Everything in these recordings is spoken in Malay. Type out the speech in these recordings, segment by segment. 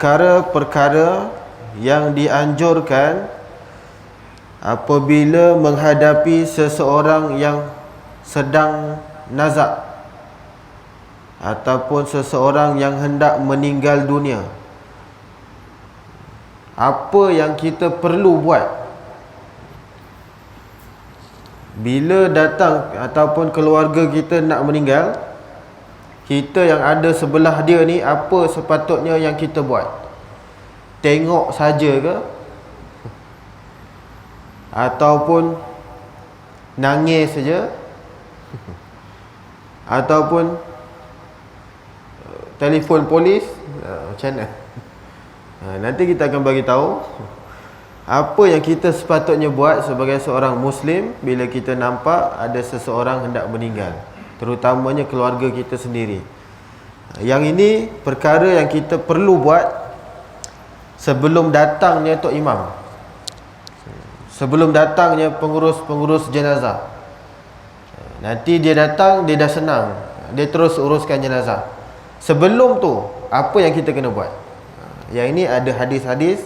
perkara-perkara yang dianjurkan apabila menghadapi seseorang yang sedang nazak ataupun seseorang yang hendak meninggal dunia. Apa yang kita perlu buat bila datang ataupun keluarga kita nak meninggal, kita yang ada sebelah dia ni, apa sepatutnya yang kita buat? Tengok saja ke? Ataupun nangis saja? Ataupun telefon polis? Macam mana? Nanti kita akan bagi tahu apa yang kita sepatutnya buat sebagai seorang Muslim bila kita nampak ada seseorang hendak meninggal, terutamanya keluarga kita sendiri. Yang ini perkara yang kita perlu buat sebelum datangnya Tok Imam, sebelum datangnya pengurus jenazah. Nanti dia datang, dia dah senang, dia terus uruskan jenazah. Sebelum tu, apa yang kita kena buat? Yang ini ada hadis-hadis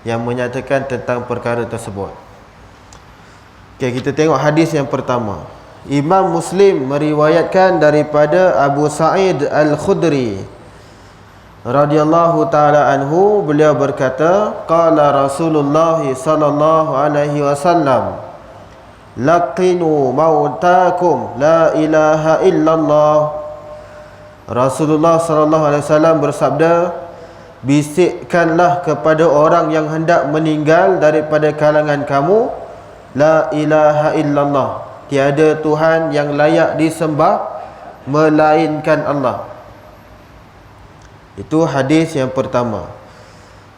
yang menyatakan tentang perkara tersebut. Okay, kita tengok hadis yang pertama. Imam Muslim meriwayatkan daripada Abu Sa'id Al-Khudri radhiyallahu taala anhu, beliau berkata, qala Rasulullah sallallahu alaihi wasallam, laqinu mautakum la ilaha illallah. Rasulullah sallallahu alaihi wasallam bersabda, bisikkanlah kepada orang yang hendak meninggal daripada kalangan kamu, la ilaha illallah, tiada Tuhan yang layak disembah melainkan Allah. Itu hadis yang pertama.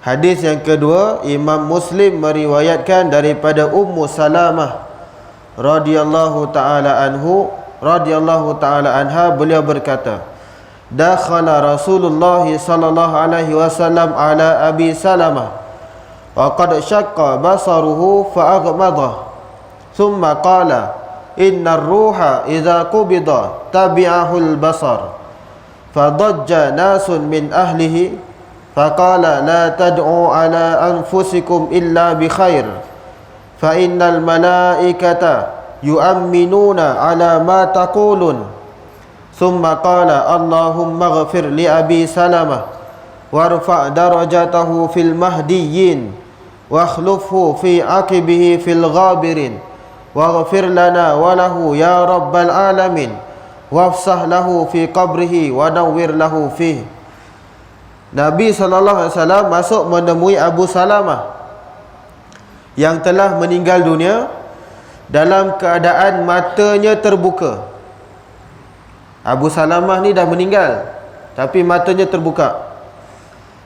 Hadis yang kedua, Imam Muslim meriwayatkan daripada Ummu Salamah radhiyallahu taala anha, beliau berkata, dakhala Rasulullah sallallahu alaihi wasallam ala Abi Salamah wa qad syaqqa basaruhu fa aghmadah thumma qala inna ar-ruha idza qubida tabi'ahu al-basar fadajja nasun min ahlihi faqala la tad'u ala anfusikum illa bi khair fa innal malaikata yu'minuna ala ma taqulun. ثم قال اللهم اغفر لأبي سلمة وارفع درجته في المهديين واخلفه في عقبه في الغابرين واغفر لنا وله يا رب العالمين وافسح له في قبره ونور له فيه. Nabi SAW masuk menemui Abu Salamah yang telah meninggal dunia dalam keadaan matanya terbuka. Abu Salamah ni dah meninggal, tapi matanya terbuka.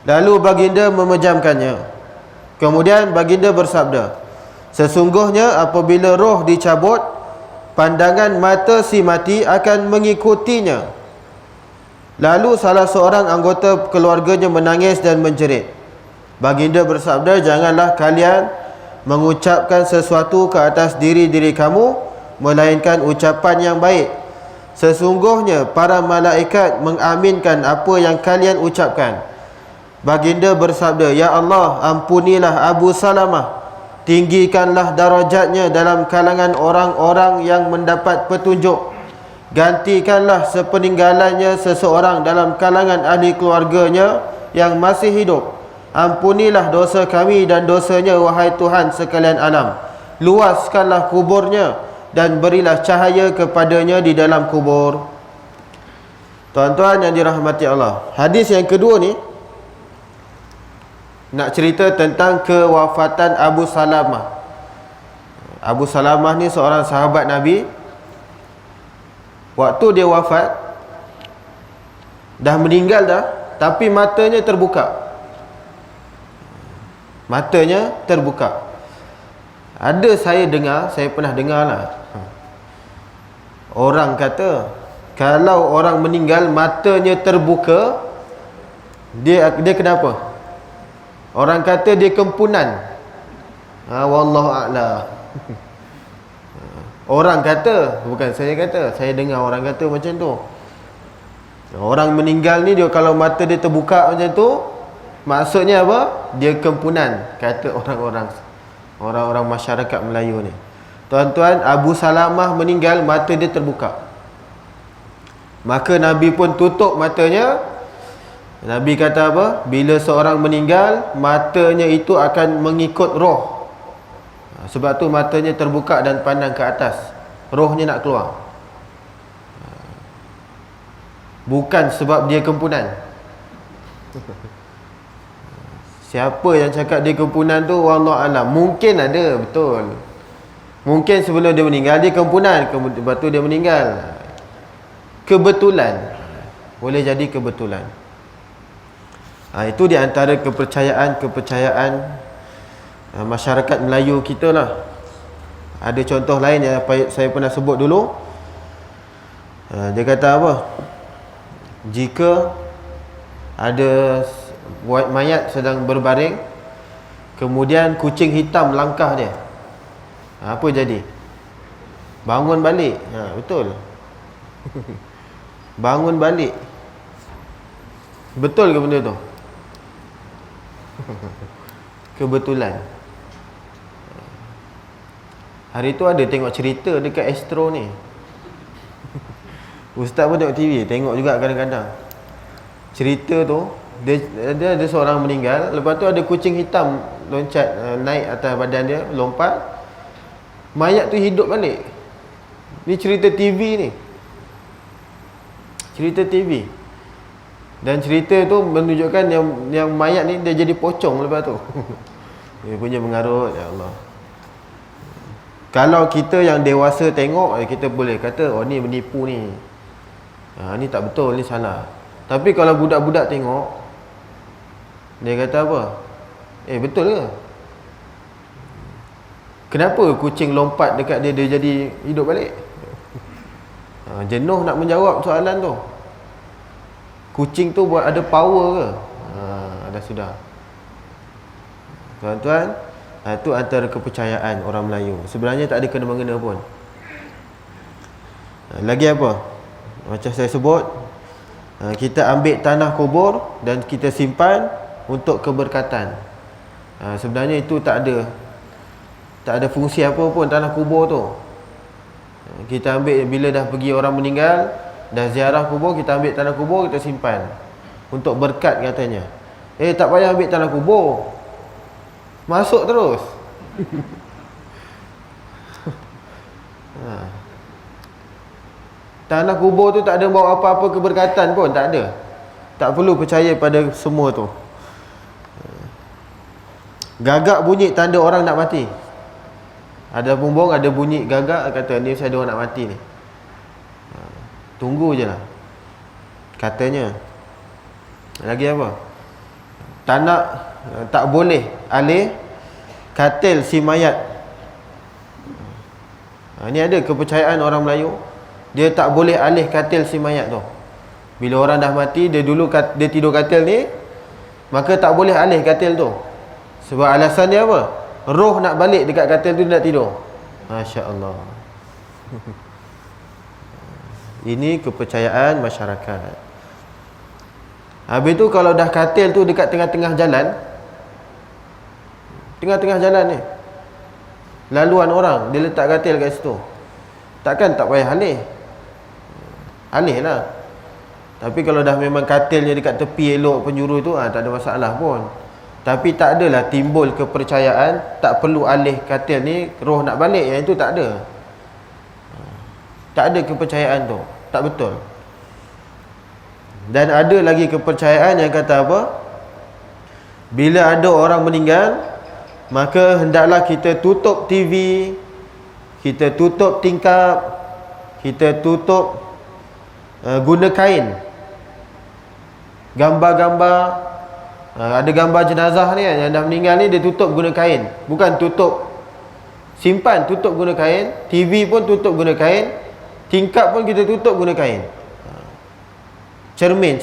Lalu baginda memejamkannya. Kemudian baginda bersabda, sesungguhnya apabila roh dicabut, pandangan mata si mati akan mengikutinya. Lalu salah seorang anggota keluarganya menangis dan menjerit. Baginda bersabda, janganlah kalian mengucapkan sesuatu ke atas diri-diri kamu melainkan ucapan yang baik. Sesungguhnya para malaikat mengaminkan apa yang kalian ucapkan. Baginda bersabda, ya Allah, ampunilah Abu Salamah, tinggikanlah darajatnya dalam kalangan orang-orang yang mendapat petunjuk, gantikanlah sepeninggalannya seseorang dalam kalangan ahli keluarganya yang masih hidup. Ampunilah dosa kami dan dosanya, wahai Tuhan sekalian alam. Luaskanlah kuburnya dan berilah cahaya kepadanya di dalam kubur. Tuan-tuan yang dirahmati Allah, hadis yang kedua ni nak cerita tentang kewafatan Abu Salamah. Abu Salamah ni seorang sahabat Nabi. Waktu dia wafat, dah meninggal dah, tapi matanya terbuka. Matanya terbuka. Ada saya pernah dengar lah, orang kata kalau orang meninggal matanya terbuka, dia kenapa? Orang kata dia kempunan. Wallahu a'lam. Orang kata, bukan saya kata, saya dengar orang kata macam tu. Orang meninggal ni, dia kalau mata dia terbuka macam tu, Maksudnya apa? Dia kempunan, kata orang-orang masyarakat Melayu ni. Tuan-tuan, Abu Salamah meninggal, mata dia terbuka. Maka Nabi pun tutup matanya. Nabi kata apa? Bila seorang meninggal, matanya itu akan mengikut roh. Sebab tu matanya terbuka dan pandang ke atas. Rohnya nak keluar. Bukan sebab dia kempunan. Siapa yang cakap dia kempunan tu, wallahu alam. Mungkin ada, betul. Mungkin sebelum dia meninggal dia kempunan, lepas tu dia meninggal. Kebetulan. Boleh jadi kebetulan. Itu di antara kepercayaan masyarakat Melayu kita lah. Ada contoh lain yang saya pernah sebut dulu. Dia kata apa? Jika ada mayat sedang berbaring, kemudian kucing hitam langkah dia, apa jadi? Bangun balik. Betul. Bangun balik. Betul ke benda tu? Kebetulan. Hari tu ada tengok cerita dekat Astro ni. Ustaz pun tengok TV, tengok juga kadang-kadang. Cerita tu, dia ada seorang meninggal, lepas tu ada kucing hitam loncat, naik atas badan dia, lompat. Mayat tu hidup balik. Ni cerita TV ni. Cerita TV. Dan cerita tu menunjukkan yang mayat ni dia jadi pocong lepas tu. Dia punya mengarut, ya Allah. Kalau kita yang dewasa tengok, kita boleh kata, oh ni menipu ni. Ni tak betul, ni salah. Tapi kalau budak-budak tengok, dia kata apa? Betul ke? Kenapa kucing lompat dekat dia, dia jadi hidup balik? Jenuh nak menjawab soalan tu. Kucing tu buat ada power ke? Dah sudah. Tuan-tuan, itu antara kepercayaan orang Melayu. Sebenarnya tak ada kena-mengena pun. Lagi apa? Macam saya sebut, kita ambil tanah kubur dan kita simpan untuk keberkatan. Sebenarnya itu tak ada fungsi apa pun tanah kubur tu. Kita ambil bila dah pergi orang meninggal, dah ziarah kubur, kita ambil tanah kubur, kita simpan untuk berkat katanya. Tak payah ambil tanah kubur, masuk terus. Tanah kubur tu tak ada bawa apa-apa keberkatan pun, tak ada. Tak perlu percaya pada semua tu. Gagak bunyi tanda orang nak mati. Ada bumbung, ada bunyi gagak, kata ni saya ada orang nak mati ni. Tunggu je lah, katanya. Lagi apa? Tanah tak boleh alih katil si mayat. Ini ada kepercayaan orang Melayu. Dia tak boleh alih katil si mayat tu. Bila orang dah mati, dia tidur katil ni, maka tak boleh alih katil tu. Sebab alasan dia apa? Roh nak balik dekat katil tu, dia nak tidur. Masya Allah. Ini kepercayaan masyarakat. Habis tu kalau dah katil tu dekat tengah-tengah jalan, tengah-tengah jalan ni, laluan orang, dia letak katil kat situ, takkan tak payah alih? Alih lah. Tapi kalau dah memang katilnya dekat tepi elok penjuru tu, tak ada masalah pun. Tapi tak adalah timbul kepercayaan tak perlu alih katil ni, roh nak balik, yang itu tak ada. Tak ada kepercayaan tu, tak betul. Dan ada lagi kepercayaan yang kata apa? Bila ada orang meninggal, maka hendaklah kita tutup TV, kita tutup tingkap, kita tutup guna kain. Gambar-gambar, ada gambar jenazah ni yang dah meninggal ni, dia tutup guna kain. Bukan tutup, simpan, tutup guna kain. TV pun tutup guna kain. Tingkap pun kita tutup guna kain. Cermin.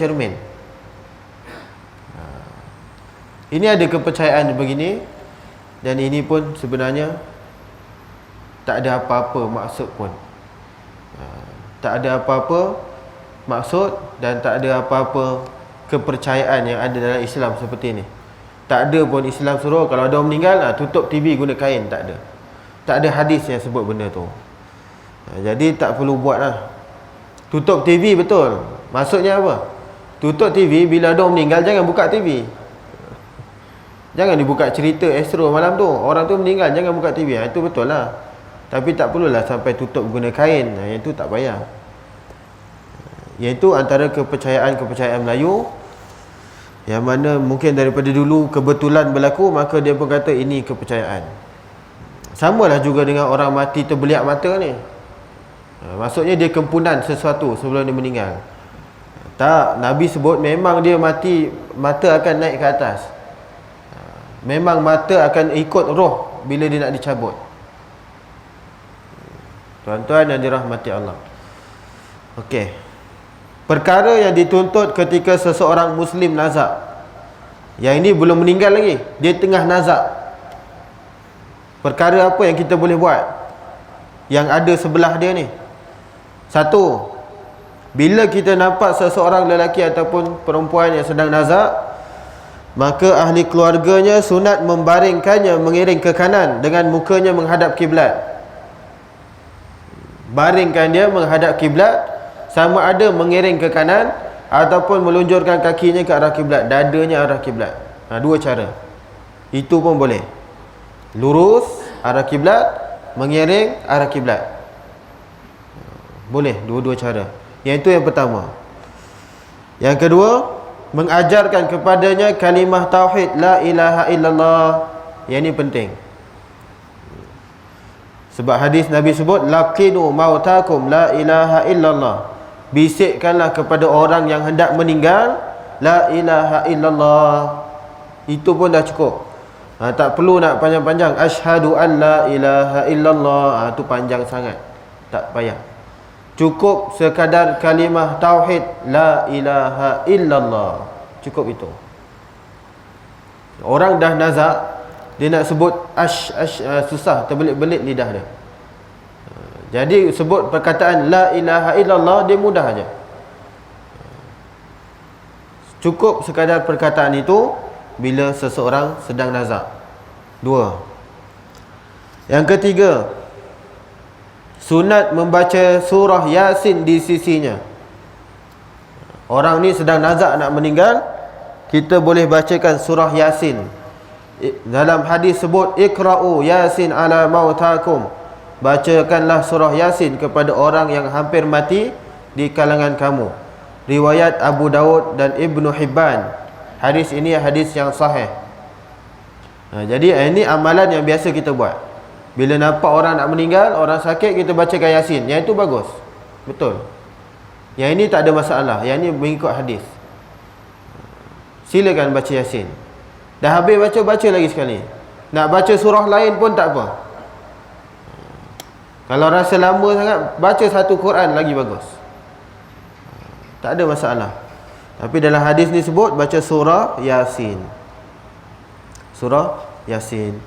Ini ada kepercayaan begini. Dan ini pun sebenarnya tak ada apa-apa maksud pun. Tak ada apa-apa maksud dan tak ada apa-apa kepercayaan yang ada dalam Islam seperti ni. Tak ada pun Islam suruh kalau ada orang meninggal, tutup TV guna kain, tak ada. Tak ada hadis yang sebut benda tu. Jadi tak perlu buat lah. Tutup TV betul. Maksudnya apa? Tutup TV, bila ada orang meninggal jangan buka TV. Jangan dibuka cerita Astro malam tu. Orang tu meninggal, jangan buka TV. Itu betul lah. Tapi tak perlulah sampai tutup guna kain. Yang tu tak payah. Iaitu antara kepercayaan-kepercayaan Melayu yang mana mungkin daripada dulu kebetulan berlaku, maka dia pun kata ini kepercayaan. Samalah juga dengan orang mati terbeliak mata ni. Maksudnya dia kempunan sesuatu sebelum dia meninggal. Tak, Nabi sebut memang dia mati, mata akan naik ke atas. Memang mata akan ikut roh bila dia nak dicabut. Tuan-tuan yang dirahmati Allah. Okey. Perkara yang dituntut ketika seseorang Muslim nazak. Yang ini belum meninggal lagi, dia tengah nazak. Perkara apa yang kita boleh buat yang ada sebelah dia ni? Satu, bila kita nampak seseorang lelaki ataupun perempuan yang sedang nazak, maka ahli keluarganya sunat membaringkannya mengiring ke kanan dengan mukanya menghadap kiblat. Baringkan dia menghadap kiblat, sama ada mengiring ke kanan ataupun melunjurkan kakinya ke arah kiblat, dadanya arah kiblat. Dua cara. Itu pun boleh. Lurus arah kiblat, mengiring arah kiblat. Boleh dua-dua cara. Yang itu yang pertama. Yang kedua, mengajarkan kepadanya kalimah tauhid la ilaha illallah. Yang ini penting. Sebab hadis Nabi sebut laqinu mautakum la ilaha illallah. Bisikkanlah kepada orang yang hendak meninggal la ilaha illallah. Itu pun dah cukup. Tak perlu nak panjang-panjang asyhadu an la ilaha illallah. Itu panjang sangat. Tak payah. Cukup sekadar kalimah tauhid la ilaha illallah. Cukup itu. Orang dah nazak, dia nak sebut susah, terbelit-belit lidah dia. Jadi sebut perkataan la ilaha illallah, dia mudah aja. Cukup sekadar perkataan itu bila seseorang sedang nazak. Dua. Yang ketiga, sunat membaca surah Yasin di sisinya. Orang ni sedang nazak nak meninggal, kita boleh bacakan surah Yasin. Dalam hadis sebut iqra'u Yasin ala mautakum. Bacakanlah surah Yasin kepada orang yang hampir mati di kalangan kamu. Riwayat Abu Daud dan Ibnu Hibban. Hadis ini hadis yang sahih. Jadi ini amalan yang biasa kita buat. Bila nampak orang nak meninggal, orang sakit, kita bacakan Yasin. Yang itu bagus. Betul. Yang ini tak ada masalah. Yang ini mengikut hadis. Silakan baca Yasin. Dah habis baca, baca lagi sekali. Nak baca surah lain pun tak apa. Kalau rasa lama sangat, baca satu Quran lagi bagus. Tak ada masalah. Tapi dalam hadis ni sebut baca surah Yasin. Surah Yasin.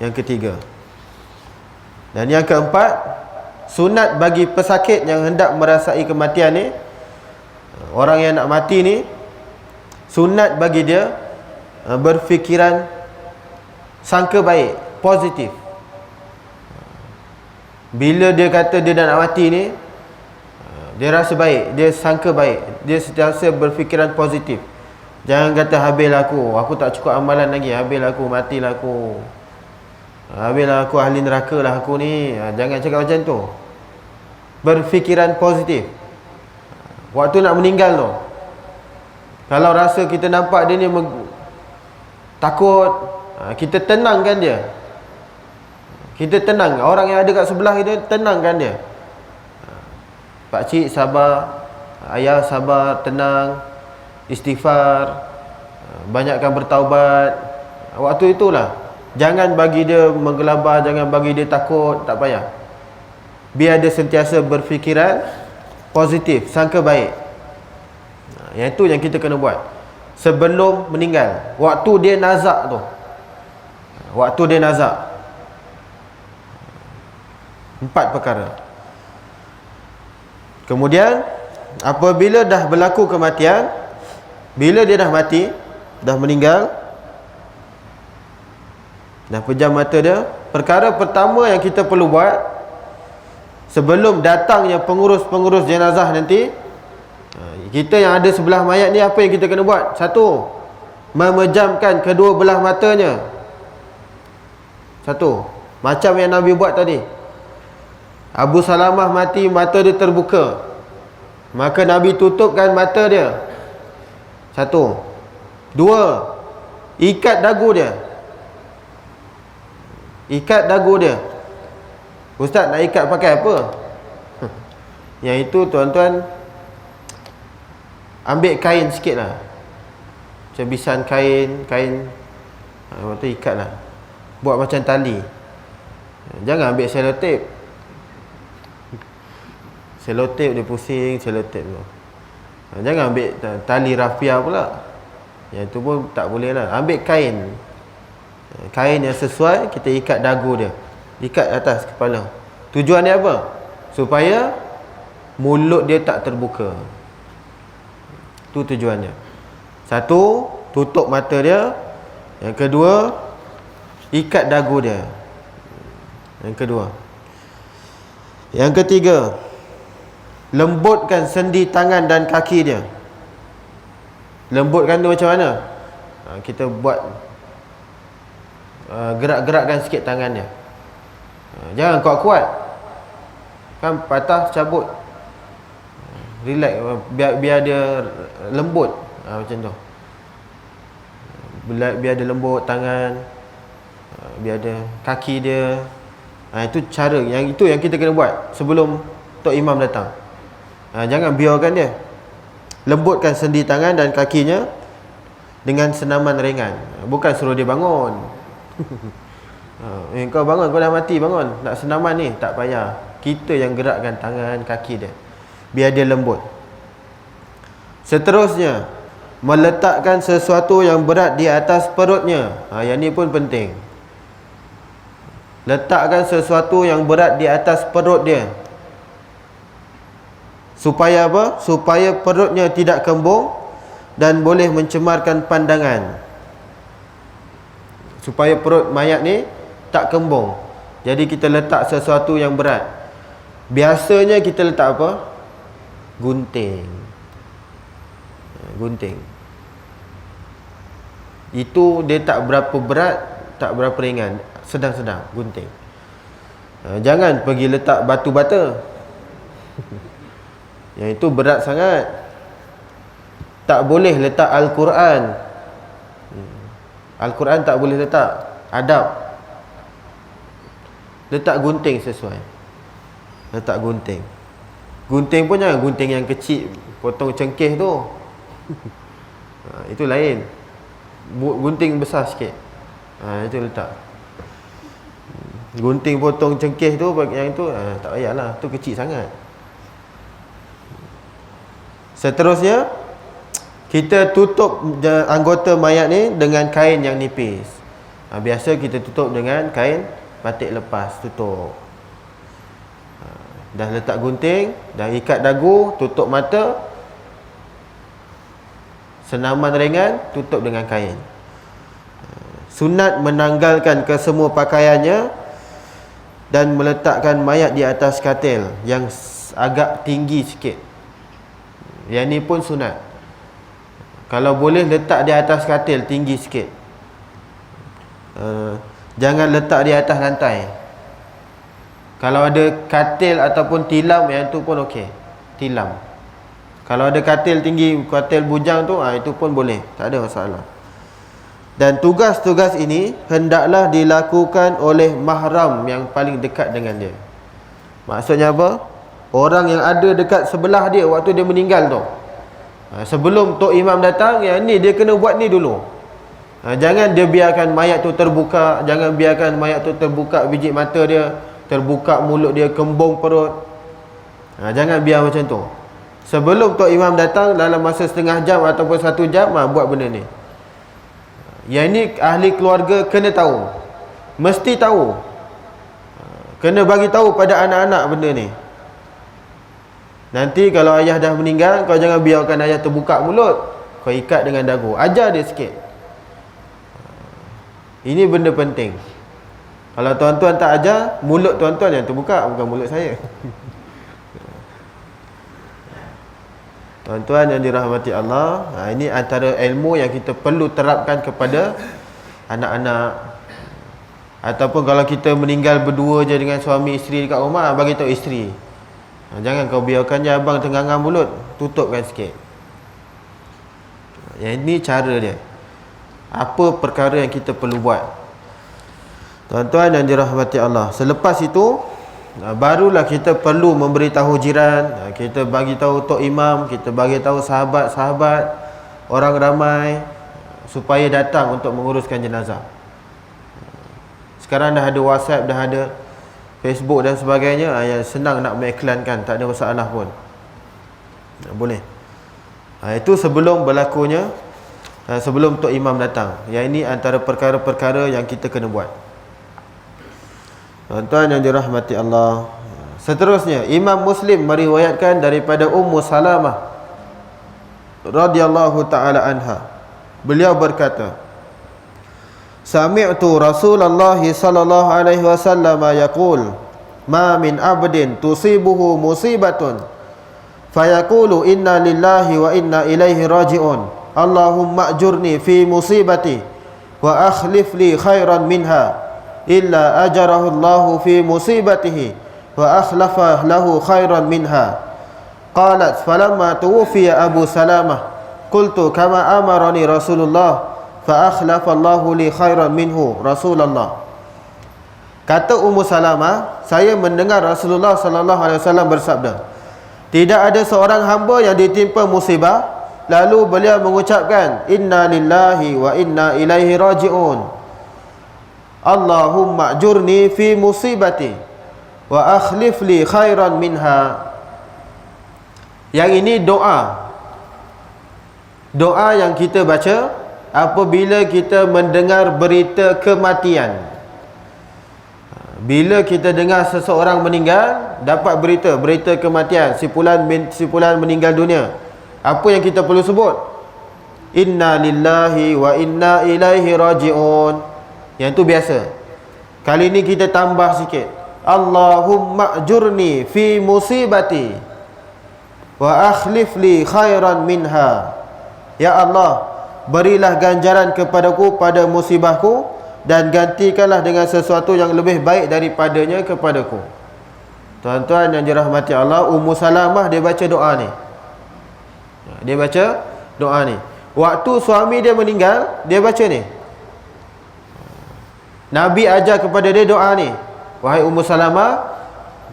Yang ketiga. Dan yang keempat, sunat bagi pesakit yang hendak merasai kematian ni, orang yang nak mati ni, sunat bagi dia berfikiran sangka baik, positif. Bila dia kata dia dah nak mati ni, dia rasa baik, dia sangka baik, dia sentiasa berfikiran positif. Jangan kata habislah aku tak cukup amalan lagi, habislah aku, matilah aku, habislah aku, ahli neraka lah aku ni. Jangan cakap macam tu. Berfikiran positif. Waktu nak meninggal tu, kalau rasa kita nampak dia ni takut, kita tenangkan dia. Kita tenang. Orang yang ada kat sebelah kita, tenangkan dia. Pakcik sabar, ayah sabar, tenang, istighfar, banyakkan bertaubat. Waktu itulah. Jangan bagi dia menggelabah, jangan bagi dia takut, tak payah. Biar dia sentiasa berfikiran positif, sangka baik. Yang itu yang kita kena buat sebelum meninggal. Waktu dia nazak tu, waktu dia nazak. 4 perkara. Kemudian apabila dah berlaku kematian, Bila dia dah mati, dah meninggal, dah pejam mata dia, perkara pertama yang kita perlu buat sebelum datangnya pengurus-pengurus jenazah nanti, kita yang ada sebelah mayat ni, apa yang kita kena buat? Satu, memejamkan kedua belah matanya. Satu, macam yang Nabi buat tadi. Abu Salamah mati, mata dia terbuka, maka Nabi tutupkan mata dia. Satu. Dua, ikat dagu dia. Ikat dagu dia. Ustaz, nak ikat pakai apa? Yang itu tuan-tuan, ambil kain sikit lah, cebisan kain, lepas tu ikat lah, buat macam tali. Jangan ambil selotip. Selotip dia pusing, selotip tu. Jangan ambil tali rafia pula, yang tu pun tak boleh lah. Ambil kain yang sesuai, kita ikat dagu dia, ikat atas kepala. Tujuan dia apa? Supaya mulut dia tak terbuka. Itu tujuannya. Satu, tutup mata dia. Yang kedua, ikat dagu dia. Yang kedua. Yang ketiga, lembutkan sendi tangan dan kaki dia. Lembutkan tu macam mana? Kita buat, gerak-gerakkan sikit tangan dia. Jangan kuat-kuat, kan patah cabut. Relax, biar dia lembut. Macam tu. Biar dia lembut tangan, biar dia kaki dia. Itu cara yang kita kena buat sebelum Tok Imam datang. Jangan biarkan dia. Lembutkan sendi tangan dan kakinya dengan senaman ringan. Bukan suruh dia bangun. Kau bangun, kau dah mati, bangun. Nak senaman ni, tak payah. Kita yang gerakkan tangan, kaki dia, biar dia lembut. Seterusnya, meletakkan sesuatu yang berat di atas perutnya. Yang ni pun penting. Letakkan sesuatu yang berat di atas perut dia. Supaya apa? Supaya perutnya tidak kembung dan boleh mencemarkan pandangan. Supaya perut mayat ni tak kembung. Jadi kita letak sesuatu yang berat. Biasanya kita letak apa? Gunting. Gunting. Itu dia tak berapa berat, tak berapa ringan, sedang-sedang, gunting. Jangan pergi letak batu bata. Yang itu berat sangat. Tak boleh letak Al-Quran. Al-Quran tak boleh letak. Adab. Letak gunting sesuai. Letak gunting. Gunting pun jangan gunting yang kecil, potong cengkeh tu. Itu lain. Gunting besar sikit. Itu letak. Gunting potong cengkeh tu, yang itu tak payahlah, tu kecil sangat. Seterusnya, kita tutup anggota mayat ni dengan kain yang nipis. Biasa kita tutup dengan kain batik lepas, tutup. Dah letak gunting, dah ikat dagu, tutup mata, senaman ringan, tutup dengan kain. Sunat menanggalkan kesemua pakaiannya dan meletakkan mayat di atas katil yang agak tinggi sikit. Yang ni pun sunat. Kalau boleh letak di atas katil tinggi sikit. Jangan letak di atas lantai. Kalau ada katil ataupun tilam, yang tu pun okey. Tilam. Kalau ada katil tinggi, katil bujang tu, itu pun boleh, tak ada masalah. Dan tugas-tugas ini hendaklah dilakukan oleh mahram yang paling dekat dengan dia. Maksudnya apa? Orang yang ada dekat sebelah dia waktu dia meninggal tu. Sebelum Tok Imam datang, yang ni dia kena buat ni dulu. Jangan dia biarkan mayat tu terbuka. Jangan biarkan mayat tu terbuka biji mata dia, terbuka mulut dia, kembung perut. Jangan biar macam tu. Sebelum Tok Imam datang, dalam masa setengah jam ataupun 1 jam, buat benda ni. Yang ni ahli keluarga kena tahu. Mesti tahu. Kena bagi tahu pada anak-anak benda ni. Nanti kalau ayah dah meninggal, kau jangan biarkan ayah terbuka mulut. Kau ikat dengan dagu. Ajar dia sikit. Ini benda penting. Kalau tuan-tuan tak ajar, mulut tuan-tuan yang terbuka, bukan mulut saya. Tuan-tuan yang dirahmati Allah, ini antara ilmu yang kita perlu terapkan kepada anak-anak. Ataupun kalau kita meninggal berdua je dengan suami isteri dekat rumah, bagi tahu isteri. Jangan kau biarkan je abang tengah-tengah mulut, tutupkan sikit. Yang ini cara dia. Apa perkara yang kita perlu buat. Tuan-tuan yang dirahmati Allah, selepas itu barulah kita perlu memberitahu jiran, kita bagi tahu tok imam, kita bagi tahu sahabat-sahabat, orang ramai supaya datang untuk menguruskan jenazah. Sekarang dah ada WhatsApp, dah ada Facebook dan sebagainya, yang senang nak mengiklankan, tak ada masalah pun. Boleh. Itu sebelum berlakunya, sebelum tok imam datang. Yang ini antara perkara-perkara yang kita kena buat. Tuan-tuan yang dirahmati Allah, seterusnya Imam Muslim meriwayatkan daripada Ummu Salamah radhiyallahu taala anha. Beliau berkata, sami'tu Rasulullah sallallahu alaihi wasallam yaqul, ma min abdin tusibuhu musibatun fayaqulu inna lillahi wa inna ilaihi raji'un, Allahumma ajurni fi musibati wa akhlif li khairan minha, illa ajarahu Allahu fi musibatihi wa akhlafa lahu khairan minha. Qalat falamma tuwfiya Abu Salamah qultu kama amarani Rasulullah fa akhlafa Allahu li khairan minhu Rasulullah. Kata Ummu Salamah, saya mendengar Rasulullah sallallahu alaihi wasallam bersabda, tidak ada seorang hamba yang ditimpa musibah lalu beliau mengucapkan inna lillahi wa inna ilaihi raji'un, Allahumma ajurni fi musibati wa akhlif li khairan minha. Yang ini doa. Doa yang kita baca apabila kita mendengar berita kematian. Bila kita dengar seseorang meninggal, dapat berita kematian, si fulan meninggal dunia, apa yang kita perlu sebut? Inna lillahi wa inna ilaihi raji'un. Yang itu biasa. Kali ini kita tambah sikit, Allahumma ajurni fi musibati wa akhlif li khairan minha. Ya Allah, berilah ganjaran kepadaku pada musibahku dan gantikanlah dengan sesuatu yang lebih baik daripadanya kepadaku. Tuan-tuan yang dirahmati Allah, Ummu Salamah dia baca doa ni. Dia baca doa ni. Waktu suami dia meninggal, dia baca ni. Nabi ajar kepada dia doa ni. Wahai Ummu Salamah,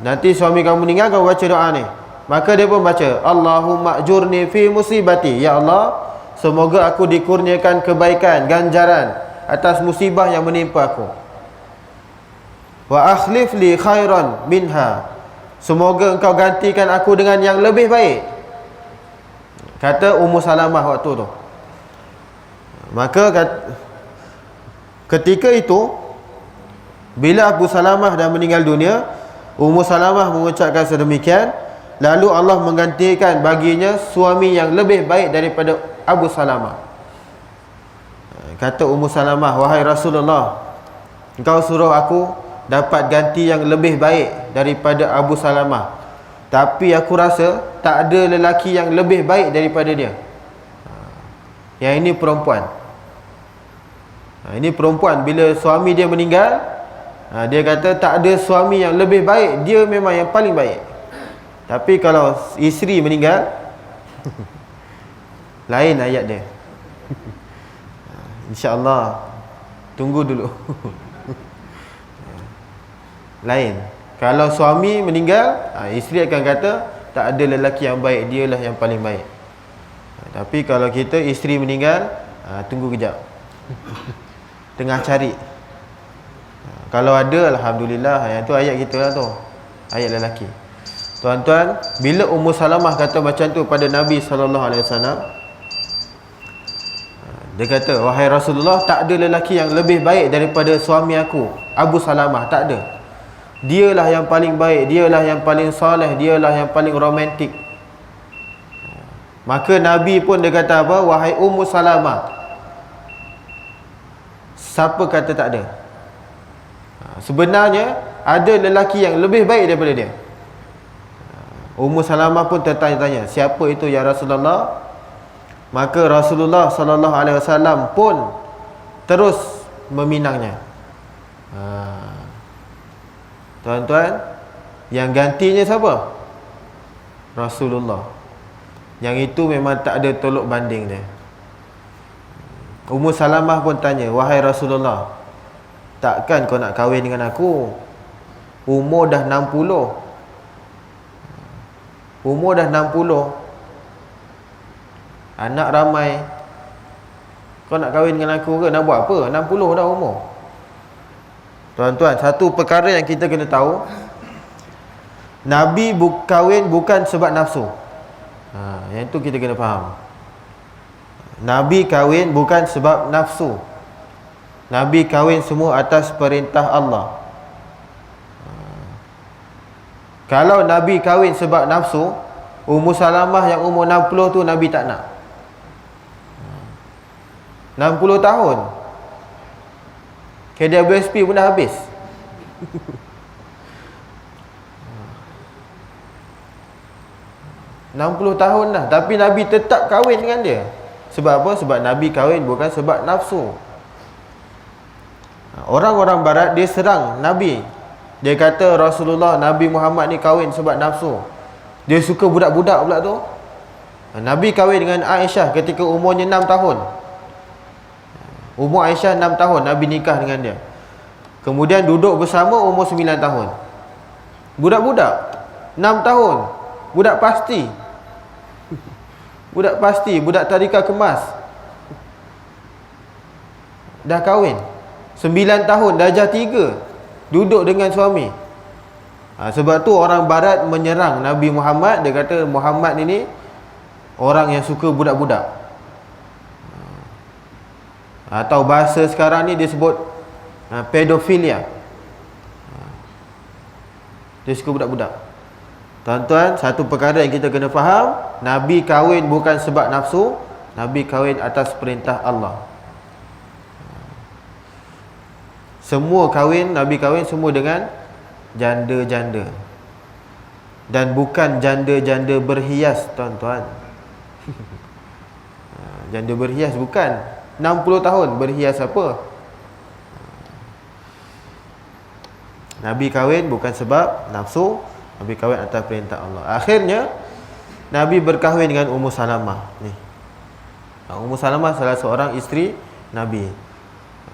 nanti suami kamu meninggal, kamu baca doa ni. Maka dia pun baca, Allahumma ajurni fi musibati. Ya Allah, semoga aku dikurniakan kebaikan, ganjaran atas musibah yang menimpa aku. Wa akhlif li khairan minha. Semoga engkau gantikan aku dengan yang lebih baik. Kata Ummu Salamah waktu tu. Maka ketika itu, bila Abu Salamah dah meninggal dunia, Ummu Salamah mengucapkan sedemikian, lalu Allah menggantikan baginya suami yang lebih baik daripada Abu Salamah. Kata Ummu Salamah, wahai Rasulullah, engkau suruh aku dapat ganti yang lebih baik daripada Abu Salamah, tapi aku rasa tak ada lelaki yang lebih baik daripada dia. Yang ini perempuan. Ini perempuan, bila suami dia meninggal, dia kata tak ada suami yang lebih baik, dia memang yang paling baik. Tapi kalau isteri meninggal, lain ayat dia. InsyaAllah, tunggu dulu. Lain. Kalau suami meninggal, isteri akan kata tak ada lelaki yang baik, dialah yang paling baik. Tapi kalau kita isteri meninggal, tunggu kejap. Tengah cari. Kalau ada, alhamdulillah. Yang tu ayat kita lah tu, ayat lelaki. Tuan-tuan, bila Ummu Salamah kata macam tu pada Nabi SAW, dia kata, wahai Rasulullah, tak ada lelaki yang lebih baik daripada suami aku, Abu Salamah. Tak ada. Dialah yang paling baik, dialah yang paling soleh, dialah yang paling romantik. Maka Nabi pun dia kata apa? Wahai Ummu Salamah. Siapa kata tak ada? Sebenarnya ada lelaki yang lebih baik daripada dia. Ummu Salamah pun tertanya-tanya, siapa itu ya Rasulullah? Maka Rasulullah sallallahu alaihi wasallam pun terus meminangnya. Tuan-tuan, yang gantinya siapa? Rasulullah. Yang itu memang tak ada tolok banding dia. Ummu Salamah pun tanya, wahai Rasulullah, takkan kau nak kahwin dengan aku? Umur dah 60. Umur dah 60. Anak ramai. Kau nak kahwin dengan aku ke? Nak buat apa? 60 dah umur. Tuan-tuan, satu perkara yang kita kena tahu, Nabi kahwin bukan sebab nafsu. Yang itu kita kena faham. Nabi kahwin bukan sebab nafsu. Nabi kahwin semua atas perintah Allah. Kalau Nabi kahwin sebab nafsu, Ummu Salamah yang umur 60 tu Nabi tak nak. 60 tahun. KWSP pun dah habis. $60 tahun dah, tapi Nabi tetap kahwin dengan dia. Sebab apa? Sebab Nabi kahwin bukan sebab nafsu. Orang-orang barat dia serang Nabi. Dia kata Rasulullah, Nabi Muhammad ni kahwin sebab nafsu. Dia suka budak-budak pula tu. Nabi kahwin dengan Aisyah ketika umurnya 6 tahun. Umur Aisyah 6 tahun Nabi nikah dengan dia. Kemudian duduk bersama umur 9 tahun. Budak-budak 6 tahun. Budak pasti. Budak pasti, budak tadika kemas. Dah kahwin 9 tahun, darjah 3, duduk dengan suami. Sebab tu orang barat menyerang Nabi Muhammad. Dia kata Muhammad ini orang yang suka budak-budak. Atau bahasa sekarang ni dia sebut pedofilia. Dia suka budak-budak. Tuan-tuan, satu perkara yang kita kena faham, Nabi kahwin bukan sebab nafsu. Nabi kahwin atas perintah Allah. Semua kahwin, Nabi kahwin semua dengan janda-janda. Dan bukan janda-janda berhias, tuan-tuan. Janda berhias bukan. 60 tahun berhias apa? Nabi kahwin bukan sebab nafsu. Nabi kahwin atas perintah Allah. Akhirnya Nabi berkahwin dengan Ummu Salamah ni. Ummu Salamah salah seorang isteri Nabi.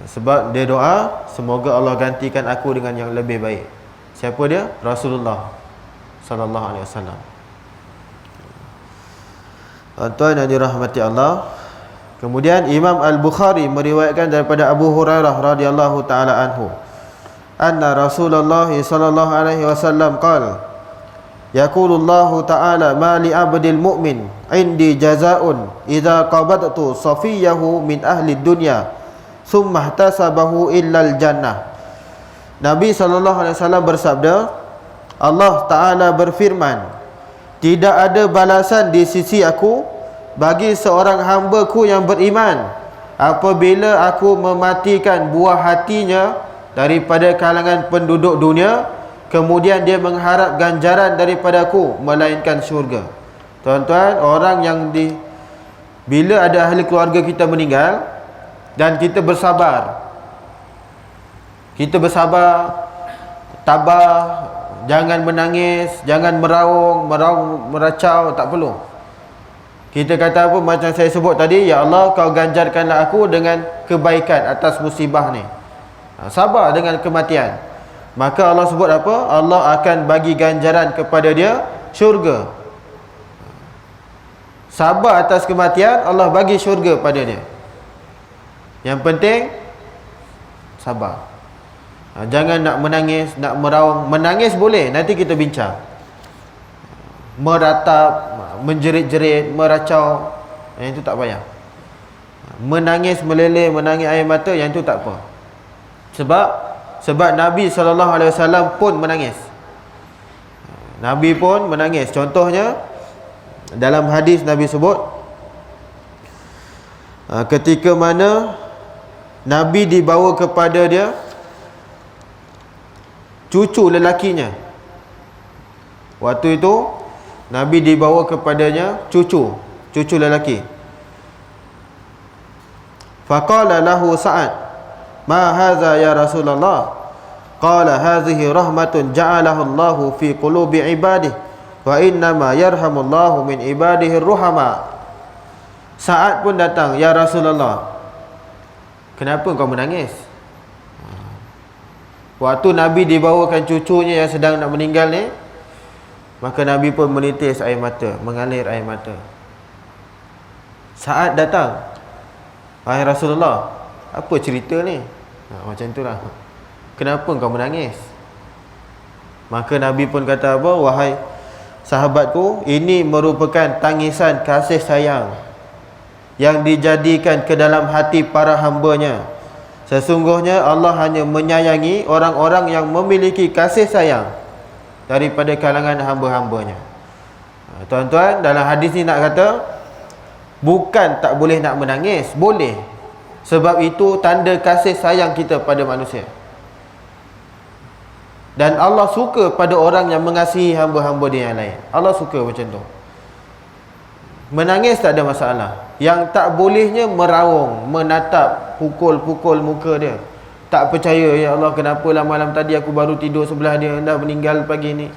Sebab dia doa, semoga Allah gantikan aku dengan yang lebih baik. Siapa dia? Rasulullah sallallahu alaihi wasallam. Tuan yang dirahmati Allah. Kemudian Imam Al-Bukhari meriwayatkan daripada Abu Hurairah radhiyallahu taala anhu, anna Rasulullah sallallahu alaihi wasallam qala, yaqulullahu ta'ala ma li 'abdil mu'min 'indi jazaa'un idza qabadtu safiyahu min ahli dunya thumma ihtasabahu illa al-jannah. Nabi sallallahu alaihi wasallam bersabda, Allah Ta'ala berfirman, tidak ada balasan di sisi aku bagi seorang hamba-Ku yang beriman apabila aku mematikan buah hatinya daripada kalangan penduduk dunia, kemudian dia mengharap ganjaran daripada-Ku melainkan syurga. Tuan-tuan, orang yang bila ada ahli keluarga kita meninggal dan kita bersabar, tabah, jangan menangis, jangan meraung, meracau, tak perlu. Kita kata apa, macam saya sebut tadi, ya Allah, Kau ganjarkanlah aku dengan kebaikan atas musibah ni. Sabar dengan kematian. Maka Allah sebut apa? Allah akan bagi ganjaran kepada dia syurga. Sabar atas kematian, Allah bagi syurga pada dia. Yang penting sabar. Jangan nak menangis, nak meraung. Menangis boleh, nanti kita bincang. Meratap, menjerit-jerit, meracau, yang itu tak payah. Menangis meleleh, menangis air mata, yang itu tak apa. Sebab Nabi SAW pun menangis. Nabi pun menangis. Contohnya dalam hadis Nabi sebut, ketika mana Nabi dibawa kepada dia cucu lelakinya. Waktu itu Nabi dibawa kepadanya cucu lelaki. Faqala lahu Sa'ad, "Ma hadza ya Rasulullah?" Qala, "Hadhihi rahmatun ja'alahu Allahu fi qulubi ibadihi wa innama yarhamullahu min ibadihi ruhama." Sa'ad pun datang, "Ya Rasulullah, kenapa kau menangis?" Waktu Nabi dibawakan cucunya yang sedang nak meninggal ni, maka Nabi pun menitis air mata, mengalir air mata. Sa'ad datang, "Wahai Rasulullah, apa cerita ni?" Macam itulah. "Kenapa kau menangis?" Maka Nabi pun kata apa? "Wahai sahabatku, ini merupakan tangisan kasih sayang yang dijadikan ke dalam hati para hamba-Nya. Sesungguhnya Allah hanya menyayangi orang-orang yang memiliki kasih sayang daripada kalangan hamba-hamba-Nya." Tuan-tuan, dalam hadis ni nak kata, bukan tak boleh nak menangis, boleh. Sebab itu tanda kasih sayang kita pada manusia. Dan Allah suka pada orang yang mengasihi hamba-hamba Dia yang lain. Allah suka macam tu. Menangis tak ada masalah. Yang tak bolehnya meraung, menatap, pukul-pukul muka dia. Tak percaya, "Ya Allah, kenapalah malam tadi aku baru tidur sebelah dia, dah meninggal pagi ni.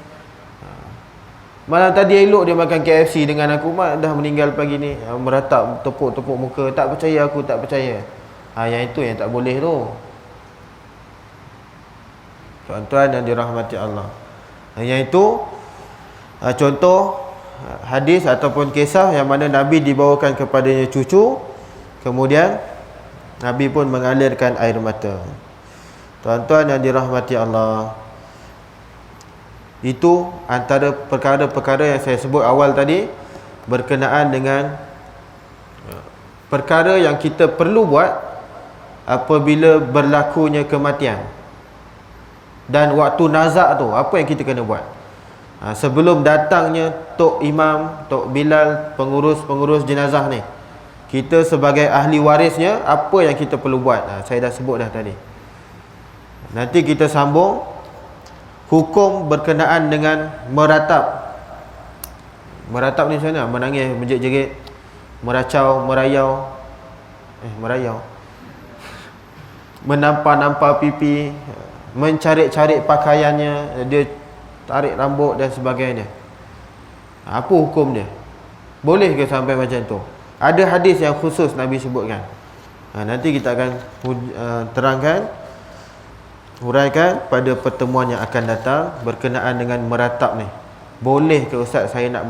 Malam tadi elok dia makan KFC dengan aku, dah meninggal pagi ni." Meratap, tepuk-tepuk muka, "Tak percaya aku, tak percaya." Yang itu yang tak boleh tu. Tuan-tuan yang dirahmati Allah. Yang itu contoh hadis ataupun kisah yang mana Nabi dibawakan kepadanya cucu, kemudian Nabi pun mengalirkan air mata. Tuan-tuan yang dirahmati Allah, itu antara perkara-perkara yang saya sebut awal tadi berkenaan dengan perkara yang kita perlu buat apabila berlakunya kematian. Dan waktu nazak tu, apa yang kita kena buat? Sebelum datangnya Tok Imam, Tok Bilal, pengurus jenazah ni, kita sebagai ahli warisnya, apa yang kita perlu buat? Saya dah sebut dah tadi. Nanti kita sambung hukum berkenaan dengan meratap. Meratap ni macam mana? Menangis, menjerit-jerit, meracau, merayau, menampar-nampar pipi, mencari-cari pakaiannya, dia tarik rambut dan sebagainya. Apa hukum dia? Boleh ke sampai macam tu? Ada hadis yang khusus Nabi sebutkan. Nanti kita akan terangkan, huraikan pada pertemuan yang akan datang berkenaan dengan meratap ni. Boleh ke Ustaz saya nak